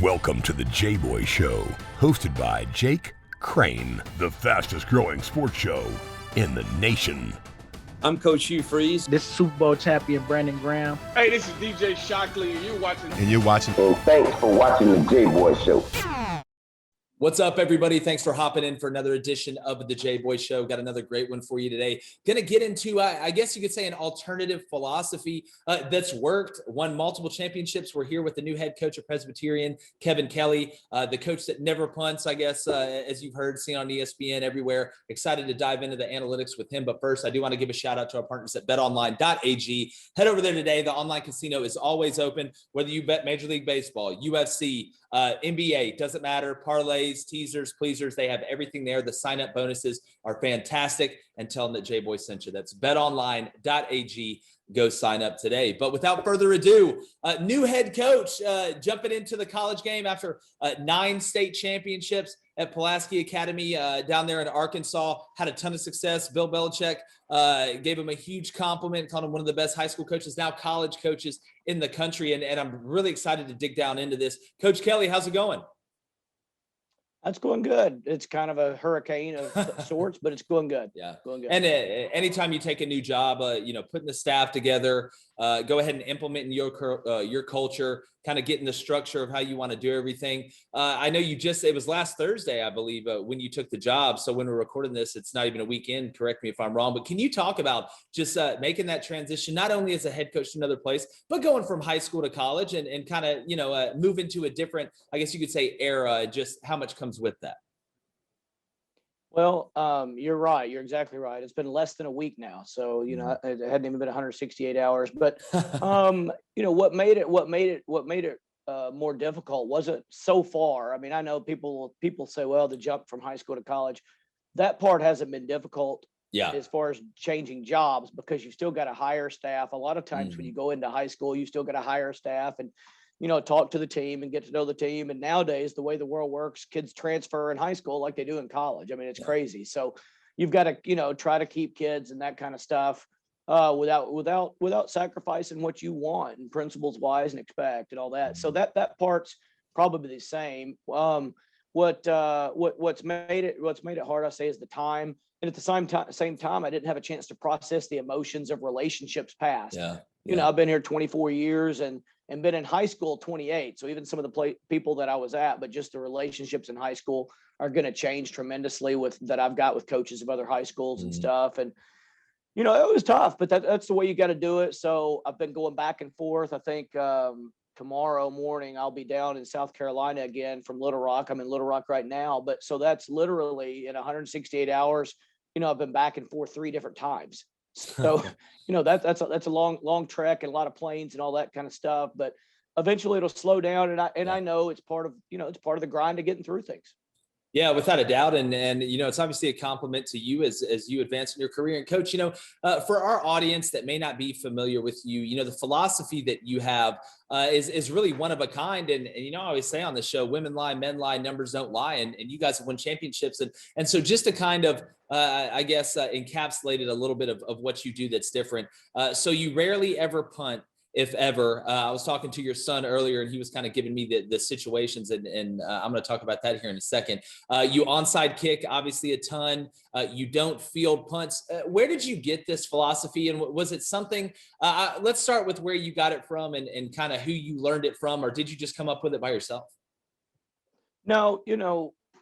Welcome to the Jboy Show, hosted by Jake Crain, the fastest growing sports show in the nation. I'm Coach Hugh Freeze. This is Super Bowl champion Brandon Graham. Hey, this is DJ Shockley, and you're watching. And thanks for watching the Jboy Show. What's up, everybody? Thanks for hopping in for another edition of the Jboy Show. Got another great one for you today. Going to get into, I guess you could say, an alternative philosophy that's worked, won multiple championships. We're here with the new head coach of Presbyterian, Kevin Kelley, the coach that never punts, I guess, as you've heard, seen on ESPN everywhere. Excited to dive into the analytics with him. But first, I do want to give a shout out to our partners at betonline.ag. Head over there today. The online casino is always open, whether you bet Major League Baseball, UFC, NBA, doesn't matter, parlays, teasers, pleasers, they have everything there. The sign-up bonuses are fantastic, and tell them that Jboy sent you. That's betonline.ag. Go sign up today. But without further ado, new head coach jumping into the college game after 9 state championships at Pulaski Academy down there in Arkansas. Had a ton of success. Bill Belichek gave him a huge compliment, called him one of the best high school coaches, now college coaches in the country. And I'm really excited to dig down into this. Coach Kelley, how's it going? That's going good. It's kind of a hurricane of sorts, but it's going good. Yeah, going good. And anytime you take a new job, putting the staff together, go ahead and implement your culture, kind of getting the structure of how you want to do everything. I know it was last Thursday, I believe, when you took the job. So when we're recording this, it's not even a weekend. Correct me if I'm wrong, but can you talk about just making that transition, not only as a head coach to another place, but going from high school to college and kind of, move into a different, I guess you could say, era, just how much comes with that? Well, you're right. You're exactly right. It's been less than a week now. So, it hadn't even been 168 hours, but, what made it more difficult wasn't so far. I mean, I know people say, well, the jump from high school to college, that part hasn't been difficult. Yeah. As far as changing jobs, because you still got to hire staff. A lot of times when you go into high school, you still got to hire staff and, talk to the team and get to know the team. And nowadays, the way the world works, kids transfer in high school like they do in college. I mean, it's crazy. So you've got to, try to keep kids and that kind of stuff without sacrificing what you want and principles wise and expect and all that. So that part's probably the same. What's made it hard, I say, is the time. And at the same time, I didn't have a chance to process the emotions of relationships past. Yeah. I've been here 24 years and been in high school 28. So even some of the people that I was at, but just the relationships in high school are going to change tremendously that I've got with coaches of other high schools and stuff. And, it was tough, but that's the way you got to do it. So I've been going back and forth. I think tomorrow morning I'll be down in South Carolina again from Little Rock. I'm in Little Rock right now, but so that's literally in 168 hours. I've been back and forth 3 different times. So, that's a long trek and a lot of planes and all that kind of stuff, but eventually it'll slow down. And I know it's part of the grind of getting through things. Yeah, without a doubt. And it's obviously a compliment to you as you advance in your career. And Coach, for our audience that may not be familiar with you, the philosophy that you have is really one of a kind. And I always say on the show, women lie, men lie, numbers don't lie. And you guys have won championships. And so just to kind of, encapsulated a little bit of what you do that's different. So you rarely ever punt, if ever. I was talking to your son earlier, and he was kind of giving me the situations, and I'm going to talk about that here in a second. You onside kick, obviously, a ton. You don't field punts. Where did you get this philosophy, and was it something? Let's start with where you got it from, and kind of who you learned it from, or did you just come up with it by yourself? No,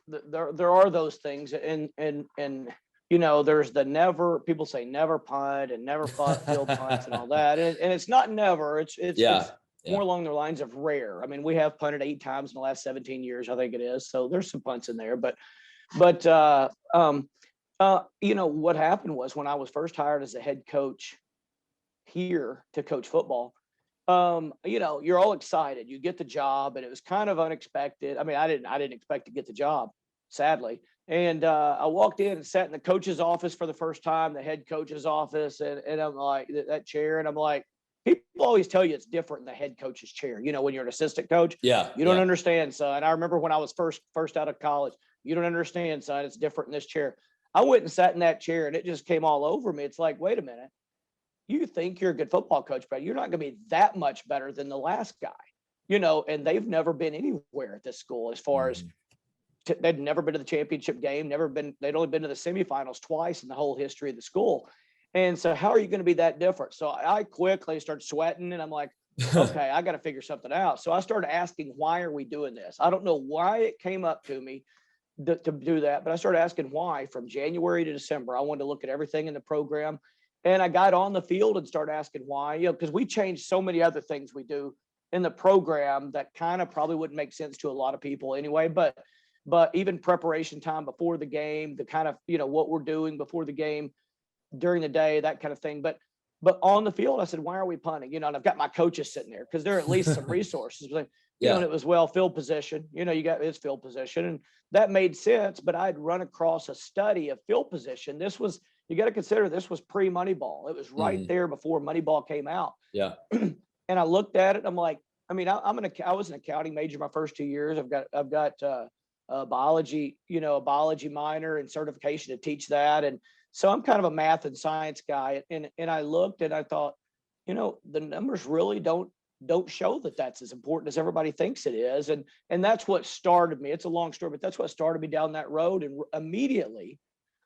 there are those things, and there's the never, people say never punt and never field punts and all that. And it's not never, it's more along the lines of rare. I mean, we have punted 8 times in the last 17 years, I think it is. So there's some punts in there, but what happened was when I was first hired as a head coach here to coach football, you're all excited, you get the job, and it was kind of unexpected. I mean, I didn't expect to get the job, sadly. And I walked in and sat in the coach's office for the first time, the head coach's office, and I'm like, that chair, and I'm like, people always tell you it's different in the head coach's chair. When you're an assistant coach, you don't understand, son. I remember when I was first out of college, you don't understand, son. It's different in this chair. I went and sat in that chair, and it just came all over me. It's like, wait a minute, you think you're a good football coach, but you're not going to be that much better than the last guy. and they've never been anywhere at this school as far as they'd never been to the championship game, they'd only been to the semifinals twice in the whole history of the school. And so how are you going to be that different? So I quickly started sweating, and I'm like, okay, I got to figure something out. So I started asking, why are we doing this? I don't know why it came up to me to do that, but I started asking why from January to December. I wanted to look at everything in the program, and I got on the field and started asking why, because we changed so many other things we do in the program that kind of probably wouldn't make sense to a lot of people anyway. But even preparation time before the game, the kind of, what we're doing before the game, during the day, that kind of thing. But on the field, I said, why are we punting? And I've got my coaches sitting there because there are at least some resources. And it was field position. You got his field position, and that made sense. But I'd run across a study of field position. You got to consider this was pre-Moneyball. It was right there before Moneyball came out. Yeah. And I looked at it. I'm like, I was an accounting major my first 2 years. I've got a biology minor and certification to teach that. And so I'm kind of a math and science guy. And I looked and I thought, the numbers really don't show that that's as important as everybody thinks it is. And that's what started me. It's a long story, but that's what started me down that road. And immediately,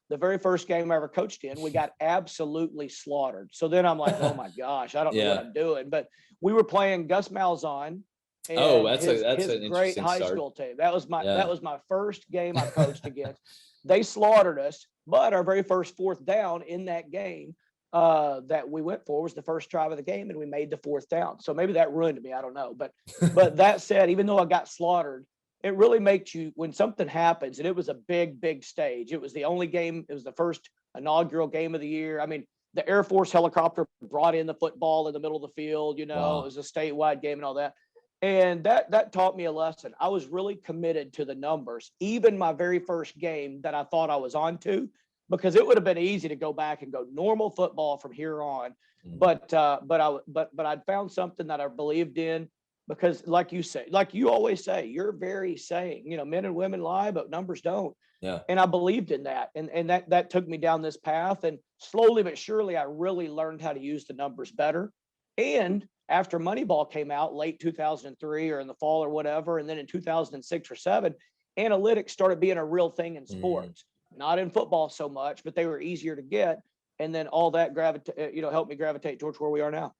the very first game I ever coached in, we got absolutely slaughtered. So then I'm like, oh my gosh, I don't know what I'm doing. But we were playing Gus Malzahn. That's his an great high start. school team. That was my first game I coached against. They slaughtered us, but our very first fourth down in that game that we went for was the first drive of the game, and we made the fourth down. So maybe that ruined me. I don't know. But that said, even though I got slaughtered, it really makes you, when something happens, and it was a big, big stage. It was the only game. It was the first inaugural game of the year. I mean, the Air Force helicopter brought in the football in the middle of the field. Wow. It was a statewide game and all that. And that taught me a lesson. I was really committed to the numbers, even my very first game that I thought I was onto, because it would have been easy to go back and go normal football from here on. But I'd found something that I believed in, because like you always say, you're very saying, men and women lie, but numbers don't. Yeah. And I believed in that. And that took me down this path. And slowly but surely, I really learned how to use the numbers better. And after Moneyball came out late 2003 or in the fall or whatever, and then in 2006 or 7, analytics started being a real thing in sports, not in football so much, but they were easier to get. And then all that helped me gravitate towards where we are now.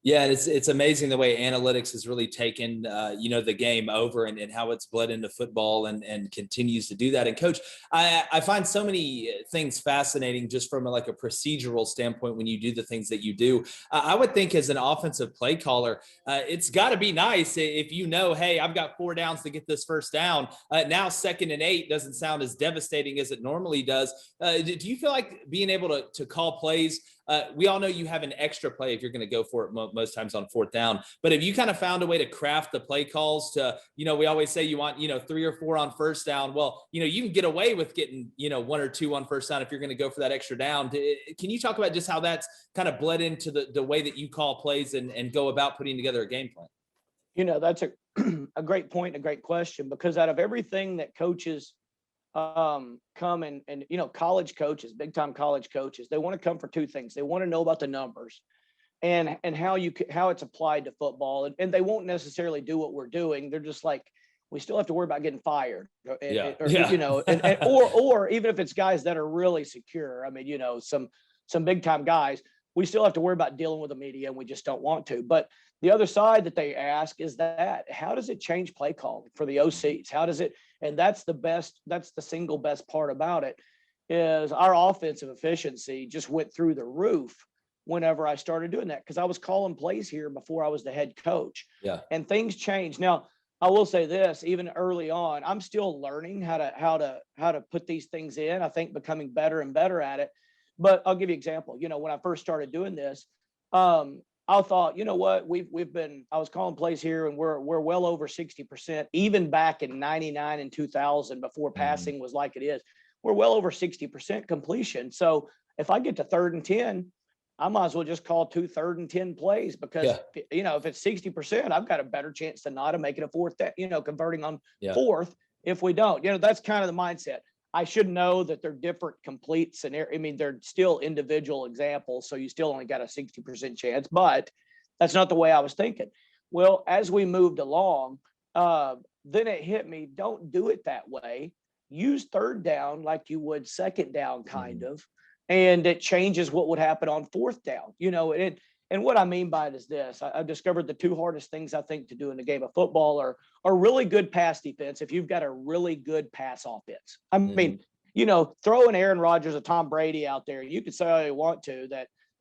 Yeah, and it's amazing the way analytics has really taken the game over and how it's bled into football and continues to do that. And Coach, I find so many things fascinating just from a procedural standpoint when you do the things that you do. I would think as an offensive play caller, it's got to be nice if hey, I've got 4 downs to get this first down. Now 2nd and 8 doesn't sound as devastating as it normally does. Do you feel like being able to call plays? We all know you have an extra play if you're going to go for it most times on 4th down. But have you kind of found a way to craft the play calls to, we always say you want, 3 or 4 on 1st down. Well, you can get away with getting, 1 or 2 on 1st down if you're going to go for that extra down. Can you talk about just how that's kind of bled into the way that you call plays and go about putting together a game plan? That's a great point, a great question, because out of everything that coaches come and college coaches, big time college coaches, they want to come for 2 things. They want to know about the numbers and how it's applied to football, and they won't necessarily do what we're doing. They're just like, we still have to worry about getting fired, or even if it's guys that are really secure. I mean, some big time guys, we still have to worry about dealing with the media, and we just don't want to. But the other side that they ask is how does it change play calling for the OCs? How does it? And that's the single best part about it, is our offensive efficiency just went through the roof whenever I started doing that, because I was calling plays here before I was the head coach. Yeah. And things changed. Now, I will say this, even early on, I'm still learning how to put these things in. I think becoming better and better at it. But I'll give you an example. When I first started doing this, I thought, I was calling plays here, and we're well over 60%, even back in 99 and 2000, before passing was like it is. We're well over 60% completion. So if I get to 3rd and 10, I might as well just call 2 3rd and 10 plays, because if it's 60%, I've got a better chance than not of making a 4th, converting on 4th. If we don't, that's kind of the mindset. I should know that they're different complete scenario. I mean, they're still individual examples, so you still only got a 60% chance, but that's not the way I was thinking. Well, as we moved along, then it hit me, don't do it that way. Use third down like you would second down, kind of. And it changes what would happen on fourth down, and what I mean by it is this. I've discovered the two hardest things I think to do in the game of football are really good pass defense if you've got a really good pass offense. I mean, throwing Aaron Rodgers or Tom Brady out there, you can say all you want to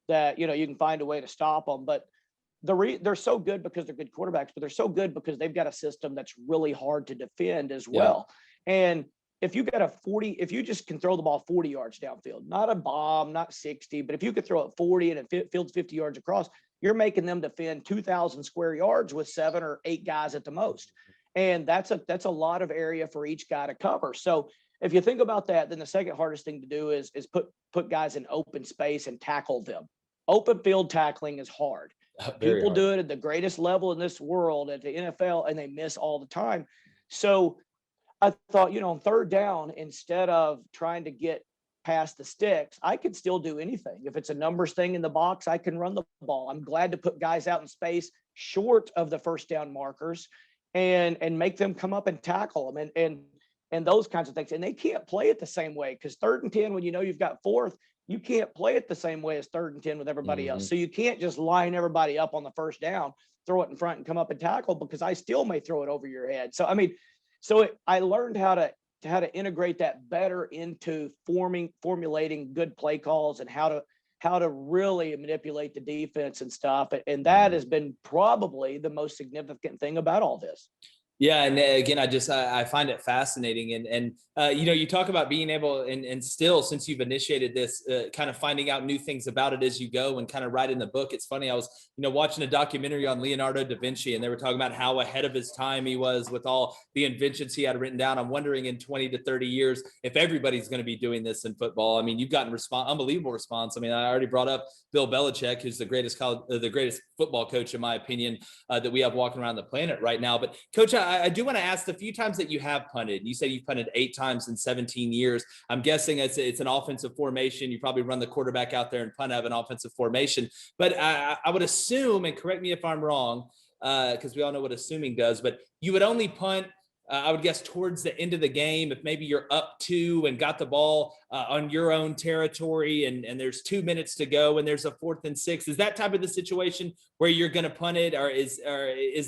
that you can find a way to stop them, but they're so good because they're good quarterbacks, but they're so good because they've got a system that's really hard to defend as well. And if you just can throw the ball 40 yards downfield, not a bomb, not 60, but if you could throw it 40 and it field's 50 yards across, you're making them defend 2,000 square yards with 7 or 8 guys at the most. And that's a lot of area for each guy to cover. So if you think about that, then the second hardest thing to do is put guys in open space and tackle them. Open field tackling is hard. People do it at the greatest level in this world at the NFL, and they miss all the time. So I thought, on third down, instead of trying to get past the sticks, I could still do anything. If it's a numbers thing in the box, I can run the ball. I'm glad to put guys out in space short of the first down markers and make them come up and tackle them and those kinds of things. And they can't play it the same way, because 3rd and 10, when you've got 4th, you can't play it the same way as 3rd and 10 with everybody else. So you can't just line everybody up on the first down, throw it in front and come up and tackle, because I still may throw it over your head. So, I learned how to integrate that better into formulating good play calls and how to really manipulate the defense and stuff. And that has been probably the most significant thing about all this. Yeah. And again, I find it fascinating. And you talk about being able and still, since you've initiated this, kind of finding out new things about it as you go and kind of writing the book. It's funny. I was, watching a documentary on Leonardo da Vinci, and they were talking about how ahead of his time he was with all the inventions he had written down. I'm wondering in 20 to 30 years, if everybody's going to be doing this in football. I mean, you've gotten unbelievable response. I mean, I already brought up Bill Belichek, who's the greatest football coach, in my opinion, that we have walking around the planet right now. But Coach, I do want to ask, the few times that you have punted, you say you've punted 8 times in 17 years. I'm guessing it's an offensive formation. You probably run the quarterback out there and punt out of an offensive formation. But I would assume, and correct me if I'm wrong, because we all know what assuming does, but you would only punt, I would guess, towards the end of the game, if maybe you're up 2 and got the ball on your own territory and there's 2 minutes to go and there's a 4th and 6. Is that type of the situation where you're going to punt it, or is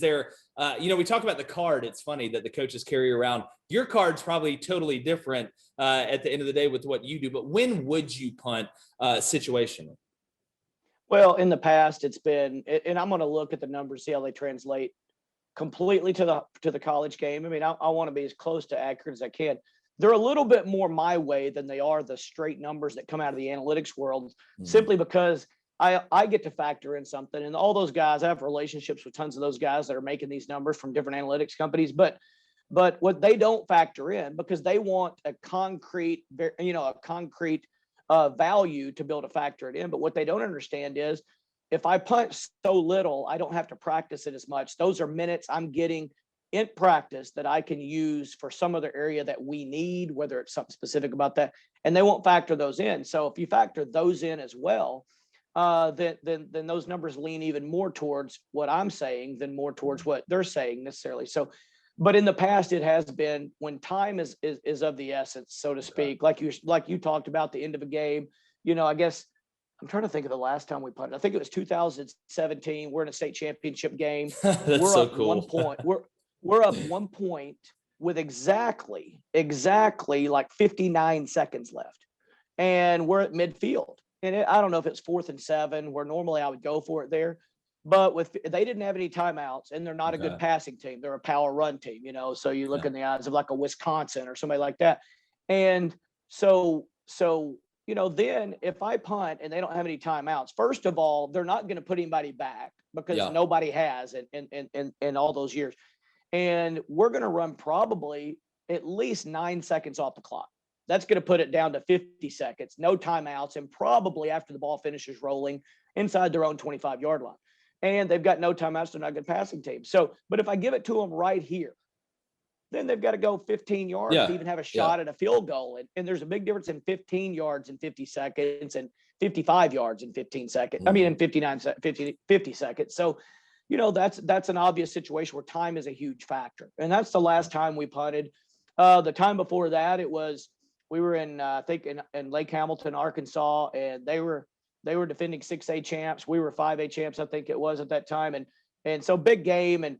there, we talk about the card. It's funny that the coaches carry around. Your card's probably totally different at the end of the day with what you do, but when would you punt situationally? Well, in the past, it's been, and I'm going to look at the numbers, see how they translate completely to the college game. I mean, I want to be as close to accurate as I can. They're a little bit more my way than they are the straight numbers that come out of the analytics world, simply because I get to factor in something. And all those guys, I have relationships with tons of those guys that are making these numbers from different analytics companies. But what they don't factor in, because they want a concrete value to be able to factor it in. But what they don't understand is, if I punt so little, I don't have to practice it as much. Those are minutes I'm getting in practice that I can use for some other area that we need, whether it's something specific about that, and they won't factor those in. So if you factor those in as well, then those numbers lean even more towards what I'm saying than more towards what they're saying necessarily. So, but in the past, it has been, when time is of the essence, so to speak, like you talked about the end of a game, I guess. I'm trying to think of the last time we punted. I think it was 2017. We're in a state championship game. That's we're so up cool. 1 point. We're up 1 point with exactly like 59 seconds left, and we're at midfield. And I don't know if it's 4th and 7, where normally I would go for it there, but they didn't have any timeouts, and they're not a good passing team. They're a power run team, So you look in the eyes of like a Wisconsin or somebody like that, and so. Then if I punt and they don't have any timeouts, first of all, they're not going to put anybody back, because nobody has in all those years. And we're going to run probably at least 9 seconds off the clock. That's going to put it down to 50 seconds, no timeouts, and probably after the ball finishes rolling inside their own 25-yard line. And they've got no timeouts. They're not a good passing team. So, but if I give it to them right here, then they've got to go 15 yards to even have a shot at a field goal. And there's a big difference in 15 yards in 50 seconds and 55 yards in 15 seconds. I mean, in 50 seconds. So that's an obvious situation where time is a huge factor. And that's the last time we punted. The time before that, we were in, I think in Lake Hamilton, Arkansas, and they were defending 6A champs. We were 5A champs, I think it was at that time. And so big game. And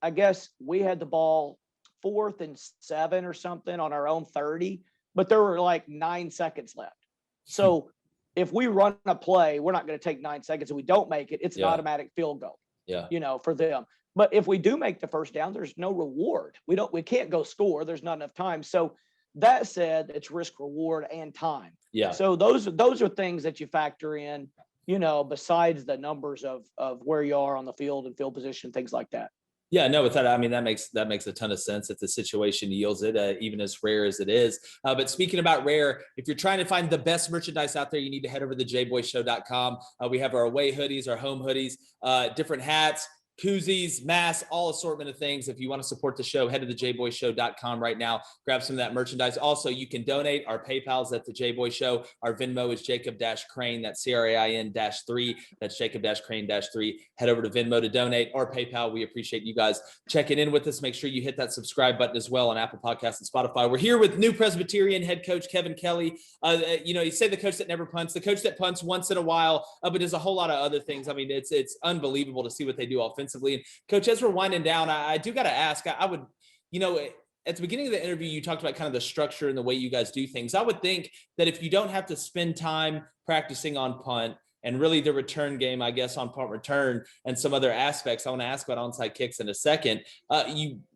I guess we had the ball 4th and 7 or something on our own 30, but there were like 9 seconds left. So if we run a play, we're not going to take 9 seconds and we don't make it. It's an automatic field goal, for them. But if we do make the first down, there's no reward. We can't go score. There's not enough time. So that said, it's risk, reward, and time. Yeah. So those are things that you factor in, besides the numbers of where you are on the field and field position, things like that. Yeah, no, with that, I mean, that makes a ton of sense if the situation yields it, even as rare as it is. But speaking about rare, if you're trying to find the best merchandise out there, you need to head over to jboyshow.com. We have our away hoodies, our home hoodies, different hats, koozies, masks, all assortment of things. If you want to support the show, head to the jboyshow.com right now. Grab some of that merchandise. Also, you can donate. Our PayPal's at the Jboy Show. Our Venmo is Jacob-Crain. That's CRAIN-3. That's Jacob-Crain-3. Head over to Venmo to donate or PayPal. We appreciate you guys checking in with us. Make sure you hit that subscribe button as well on Apple Podcasts and Spotify. We're here with new Presbyterian head coach Kevin Kelley. You say the coach that never punts, the coach that punts once in a while, but there's a whole lot of other things. I mean, it's unbelievable to see what they do offensively. And Coach, as we're winding down, I do got to ask, I would, at the beginning of the interview, you talked about kind of the structure and the way you guys do things. I would think that if you don't have to spend time practicing on punt and really the return game, I guess, on punt return and some other aspects, I want to ask about onside kicks in a second,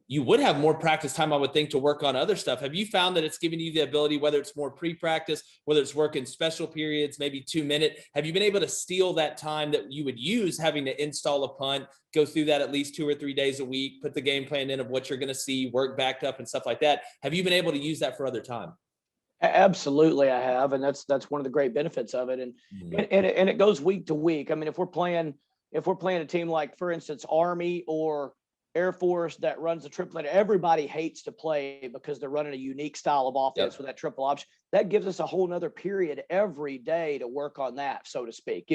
you would have more practice time, I would think, to work on other stuff. Have you found that it's giving you the ability, whether it's more pre-practice, whether it's working special periods, maybe 2-minute, have you been able to steal that time that you would use having to install a punt, go through that at least 2 or 3 days a week, put the game plan in of what you're going to see, work backed up and stuff like that? Have you been able to use that for other time? Absolutely, I have. And that's one of the great benefits of it. And it goes week to week. I mean, if we're playing a team like, for instance, Army or Air Force that runs a triplet, everybody hates to play because they're running a unique style of offense with that triple option. That gives us a whole nother period every day to work on that, so to speak,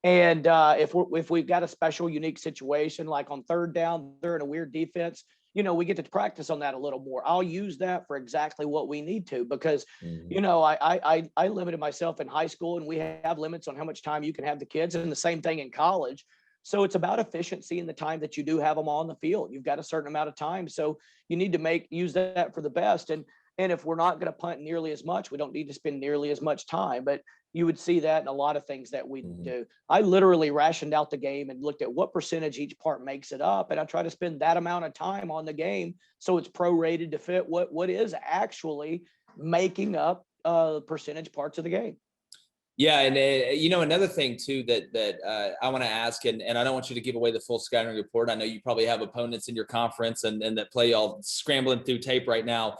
And if we've got a special, unique situation, like on 3rd down, they're in a weird defense, we get to practice on that a little more. I'll use that for exactly what we need to, because, I limited myself in high school, and we have limits on how much time you can have the kids, and the same thing in college. So it's about efficiency in the time that you do have them on the field. You've got a certain amount of time, so you need to use that for the best. And if we're not going to punt nearly as much, we don't need to spend nearly as much time. But you would see that in a lot of things that we do. I literally rationed out the game and looked at what percentage each part makes it up, and I try to spend that amount of time on the game so it's prorated to fit what is actually making up percentage parts of the game. Yeah, and another thing too that I want to ask, and I don't want you to give away the full scouting report. I know you probably have opponents in your conference and that play all scrambling through tape right now,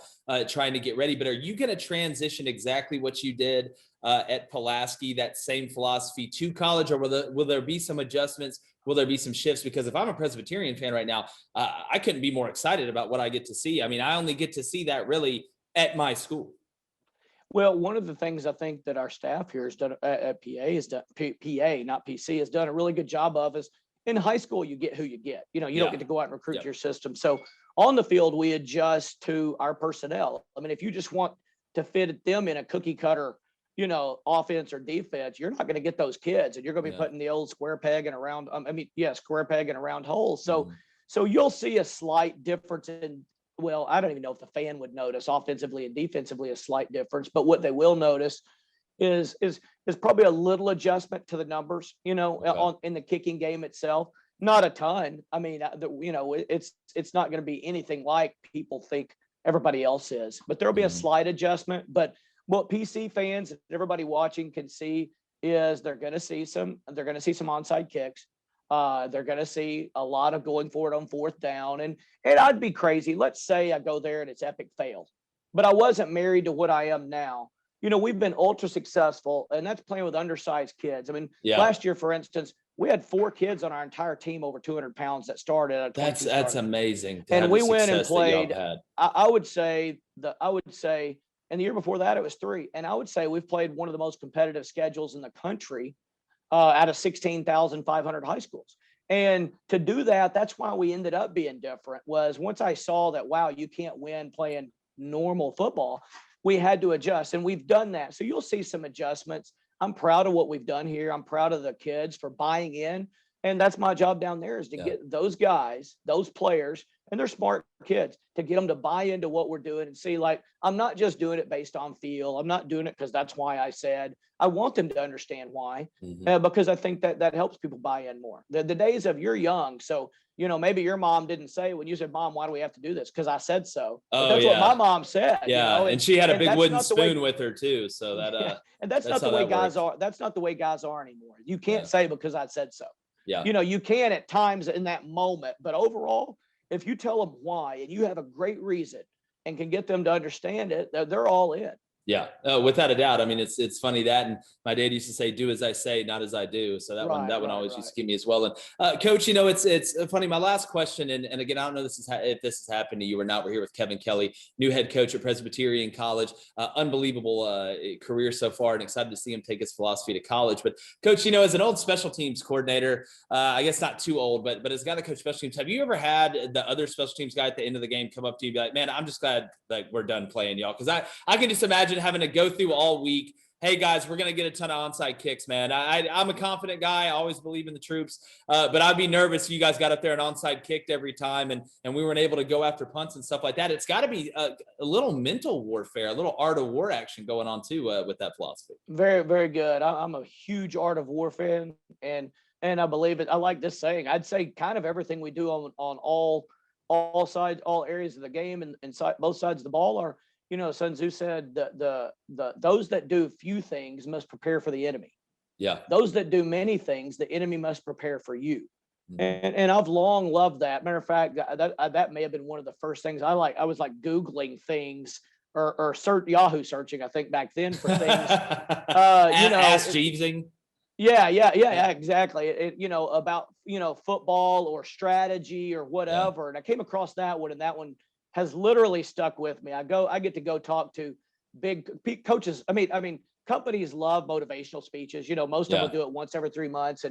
trying to get ready. But are you going to transition exactly what you did at Pulaski, that same philosophy, to college, or will there be some adjustments? Will there be some shifts? Because if I'm a Presbyterian fan right now, I couldn't be more excited about what I get to see. I mean, I only get to see that really at my school. Well, one of the things I think that our staff here has done at PA, not PC, has done a really good job of is, in high school, you get who you get. You don't get to go out and recruit your system. So on the field, we adjust to our personnel. I mean, if you just want to fit them in a cookie cutter, offense or defense, you're not going to get those kids, and you're going to be putting the old square peg in a round. Square peg in a round hole. So you'll see a slight difference in. Well, I don't even know if the fan would notice offensively and defensively a slight difference, but what they will notice is probably a little adjustment to the numbers, in the kicking game itself. Not a ton. I mean, it's not going to be anything like people think everybody else is, but there'll be a slight adjustment. But what PC fans and everybody watching can see is they're going to see some onside kicks. They're going to see a lot of going forward on 4th down. And I'd be crazy. Let's say I go there and it's epic fail, but I wasn't married to what I am now. We've been ultra successful, and that's playing with undersized kids. I mean, last year, for instance, we had 4 kids on our entire team over 200 pounds that started. That's amazing. And we went and played. I would say, and the year before that, it was 3. And I would say we've played one of the most competitive schedules in the country out of 16,500 high schools. And to do that, that's why we ended up being different, was once I saw that, wow, you can't win playing normal football, we had to adjust, and we've done that. So you'll see some adjustments. I'm proud of what we've done here. I'm proud of the kids for buying in. And that's my job down there, is to get those guys, those players, and they're smart kids, to get them to buy into what we're doing and see, like, I'm not just doing it based on feel. I'm not doing it because that's why I said. I want them to understand why, because I think that helps people buy in more. The days of you're young. So, maybe your mom didn't say when you said, Mom, why do we have to do this? Because I said so. Oh, that's what my mom said. Yeah. And she had a big wooden spoon with her too. So that, and that's not the way guys are. That's not the way guys are anymore. You can't say because I said so. Yeah. You can at times in that moment, but overall, if you tell them why and you have a great reason and can get them to understand it, they're all in. Yeah, without a doubt. I mean, it's funny that, and my dad used to say, "Do as I say, not as I do." So that one always used to keep me as well. And Coach, it's funny. My last question, and again, I don't know if this has happened to you or not. We're here with Kevin Kelley, new head coach at Presbyterian College. Unbelievable career so far, and excited to see him take his philosophy to college. But Coach, as an old special teams coordinator, I guess not too old, but as a guy that coached special teams, have you ever had the other special teams guy at the end of the game come up to you and be like, "Man, I'm just glad that we're done playing, y'all"? Because I can just imagine having to go through all week. Hey guys, we're going to get a ton of onside kicks, man. I'm a confident guy. I always believe in the troops. But I'd be nervous if you guys got up there and onside kicked every time and we weren't able to go after punts and stuff like that. It's got to be a little mental warfare, a little art of war action going on too with that philosophy. Very, very good. I'm a huge art of war fan, and I believe it. I like this saying. I'd say kind of everything we do on all sides, all areas of the game, and both sides of the ball are, Sun Tzu said the those that do few things must prepare for the enemy. Yeah. Those that do many things, the enemy must prepare for you. And I've long loved that. Matter of fact, that may have been one of the first things I was like Googling things or Yahoo searching, I think, back then for things. Ask Jeevesing. Yeah, exactly. About, football or strategy or whatever. Yeah. And I came across that one, and that one has literally stuck with me. I get to go talk to big coaches. I mean, companies love motivational speeches. Most of them do it once every 3 months,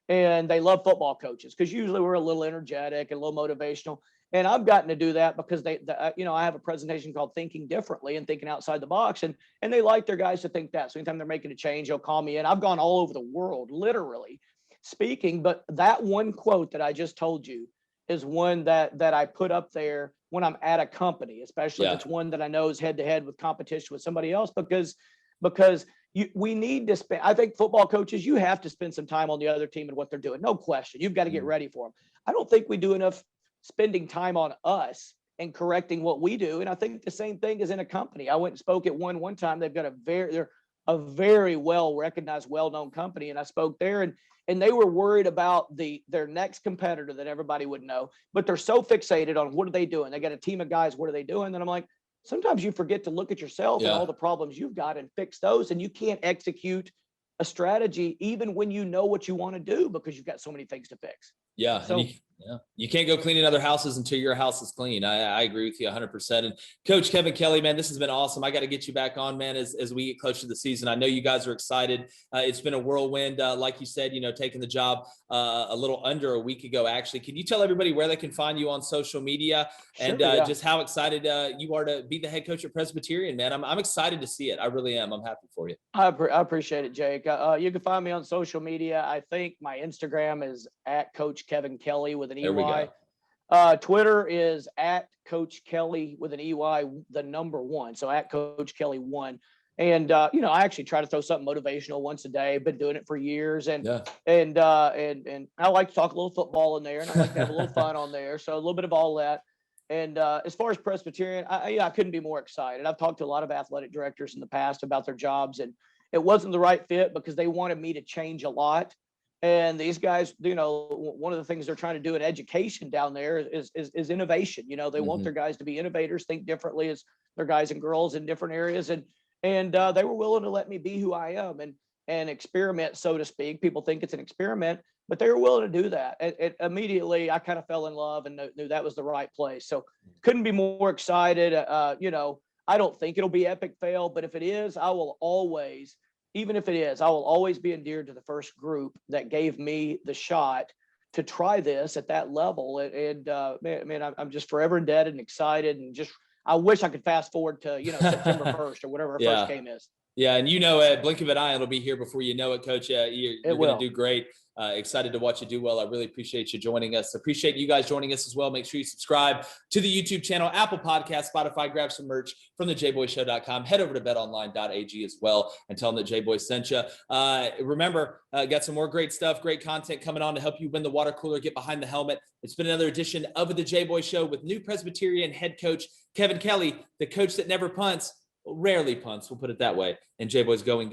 and they love football coaches because usually we're a little energetic and a little motivational. And I've gotten to do that because I have a presentation called Thinking Differently and Thinking Outside the Box. And they like their guys to think that. So anytime they're making a change, they'll call me in. I've gone all over the world, literally speaking. But that one quote that I just told you is one that I put up there when I'm at a company, especially if it's one that I know is head to head with competition with somebody else, because we need to spend, I think football coaches, you have to spend some time on the other team and what they're doing. No question. You've got to get ready for them. I don't think we do enough spending time on us and correcting what we do. And I think the same thing is in a company. I went and spoke at one time. They've got they're a very well recognized, well-known company. And I spoke there, and they were worried about their next competitor that everybody would know, but they're so fixated on what are they doing? They got a team of guys. What are they doing? And I'm like, sometimes you forget to look at yourself and all the problems you've got and fix those. And you can't execute a strategy even when you know what you want to do because you've got so many things to fix. Yeah. So, you can't go cleaning other houses until your house is clean. I agree with you 100%. And Coach Kevin Kelley, man, this has been awesome. I got to get you back on, man, as we get closer to the season. I know you guys are excited. It's been a whirlwind, like you said, taking the job a little under a week ago, actually. Can you tell everybody where they can find you on social media and just how excited you are to be the head coach at Presbyterian, man? I'm excited to see it. I really am. I'm happy for you. I appreciate it, Jake. You can find me on social media. I think my Instagram is at Coach Kevin Kelley with an EY. Twitter is at Coach Kelley with an EY, the number 1. So at Coach Kelley 1. And I actually try to throw something motivational once a day. Been doing it for years, and I like to talk a little football in there, and I like to have a little fun on there. So a little bit of all that. And as far as Presbyterian, I couldn't be more excited. I've talked to a lot of athletic directors in the past about their jobs, and it wasn't the right fit because they wanted me to change a lot. And these guys, one of the things they're trying to do in education down there is innovation. They want their guys to be innovators, think differently as their guys and girls in different areas. And they were willing to let me be who I am and experiment, so to speak. People think it's an experiment, but they were willing to do that. Immediately, I kind of fell in love and knew that was the right place. So couldn't be more excited. I don't think it'll be epic fail, but if it is, I will always be endeared to the first group that gave me the shot to try this at that level. Man, I'm just forever indebted and excited, and just I wish I could fast forward to September 1st or whatever our first game is. Yeah, and blink of an eye, it'll be here before you know it, Coach. You're going to do great. Excited to watch you do well. I really appreciate you joining us. Appreciate you guys joining us as well. Make sure you subscribe to the YouTube channel, Apple Podcast, Spotify. Grab some merch from the jboyshow.com. Head over to betonline.ag as well and tell them that Jboy sent you. Remember, got some more great stuff, great content coming on to help you win the water cooler, get behind the helmet. It's been another edition of the Jboy Show with new Presbyterian head coach Kevin Kelley, the coach that never punts, rarely punts, we'll put it that way. And Jboy's going.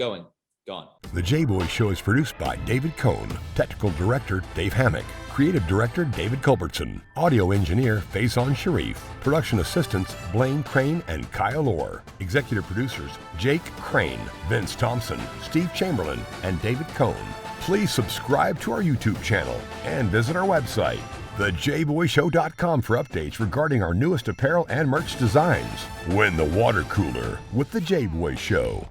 Gone. The Jboy Show is produced by David Cohn, Technical Director Dave Hammock, Creative Director David Culbertson, Audio Engineer Feyzan Shareef, Production Assistants Blaine Crain and Kyle Orr, Executive Producers Jake Crain, Vince Thompson, Steve Chamberlain, and David Cohn. Please subscribe to our YouTube channel and visit our website, thejboyshow.com, for updates regarding our newest apparel and merch designs. Win the water cooler with the Jboy Show.